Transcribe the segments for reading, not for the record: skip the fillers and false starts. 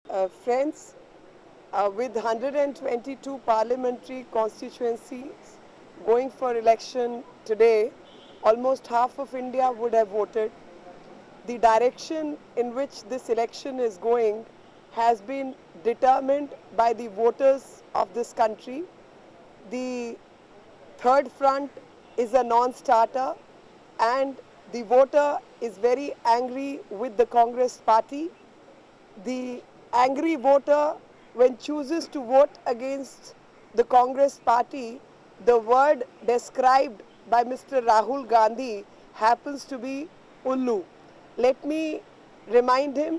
Friends, with 122 parliamentary constituencies going for election today, almost half of India would have voted. The direction in which this election is going has been determined by the voters of this country. The third front is a non-starter, and the voter is very angry with the Congress party. The angry voter, when chooses to vote against the Congress party, the word described by Mr. Rahul Gandhi happens to be Ullu. Let me remind him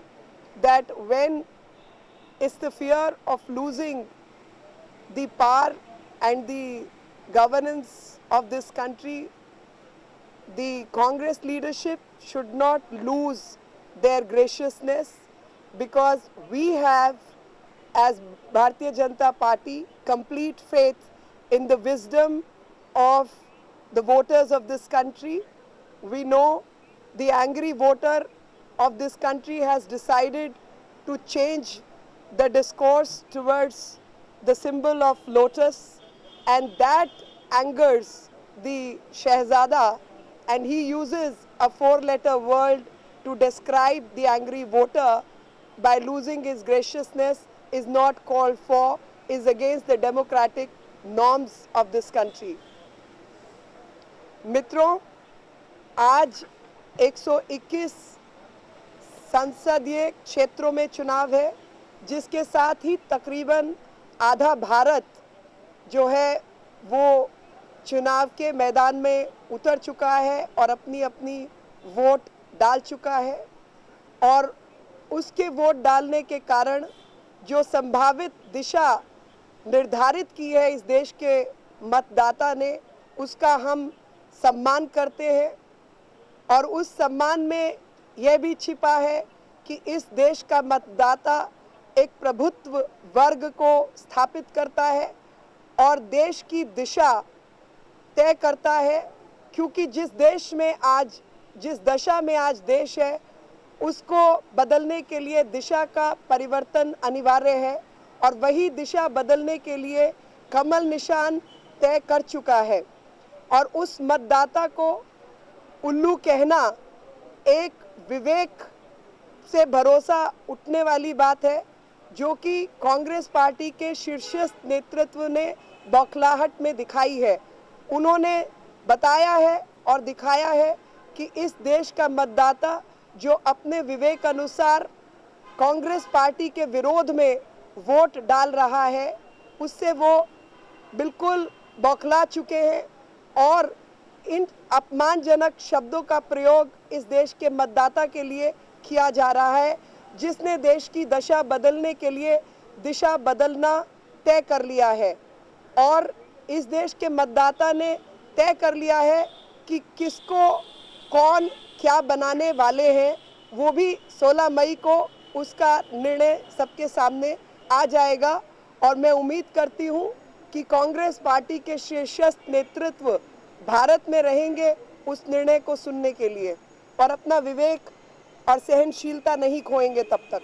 that when it's the fear of losing the power and the governance of this country, the Congress leadership should not lose their graciousness, because we have, as Bharatiya Janata Party, complete faith in the wisdom of the voters of this country. We know the angry voter of this country has decided to change the discourse towards the symbol of lotus, and that angers the Shehzada, and he uses a four-letter word to describe the angry voter by losing his graciousness is not called for, is against the democratic norms of this country. मित्रों, आज 121 संसदीय क्षेत्रों में चुनाव है, जिसके साथ ही तकरीबन आधा भारत जो है वो चुनाव के मैदान में उतर चुका है और अपनी अपनी वोट डाल चुका है। और उसके वोट डालने के कारण जो संभावित दिशा निर्धारित की है इस देश के मतदाता ने, उसका हम सम्मान करते हैं। और उस सम्मान में यह भी छिपा है कि इस देश का मतदाता एक प्रभुत्व वर्ग को स्थापित करता है और देश की दिशा तय करता है, क्योंकि जिस दशा में आज देश है उसको बदलने के लिए दिशा का परिवर्तन अनिवार्य है, और वही दिशा बदलने के लिए कमल निशान तय कर चुका है। और उस मतदाता को उल्लू कहना एक विवेक से भरोसा उठने वाली बात है, जो कि कांग्रेस पार्टी के शीर्षस्थ नेतृत्व ने बौखलाहट में दिखाई है। उन्होंने बताया है और दिखाया है कि इस देश का मतदाता जो अपने विवेक अनुसार कांग्रेस पार्टी के विरोध में वोट डाल रहा है, उससे वो बिल्कुल बौखला चुके हैं। और इन अपमानजनक शब्दों का प्रयोग इस देश के मतदाता के लिए किया जा रहा है, जिसने देश की दशा बदलने के लिए दिशा बदलना तय कर लिया है। और इस देश के मतदाता ने तय कर लिया है कि किसको कौन क्या बनाने वाले हैं। वो भी 16 मई को उसका निर्णय सबके सामने आ जाएगा, और मैं उम्मीद करती हूँ कि कांग्रेस पार्टी के शीर्षस्थ नेतृत्व भारत में रहेंगे उस निर्णय को सुनने के लिए, और अपना विवेक और सहनशीलता नहीं खोएंगे तब तक।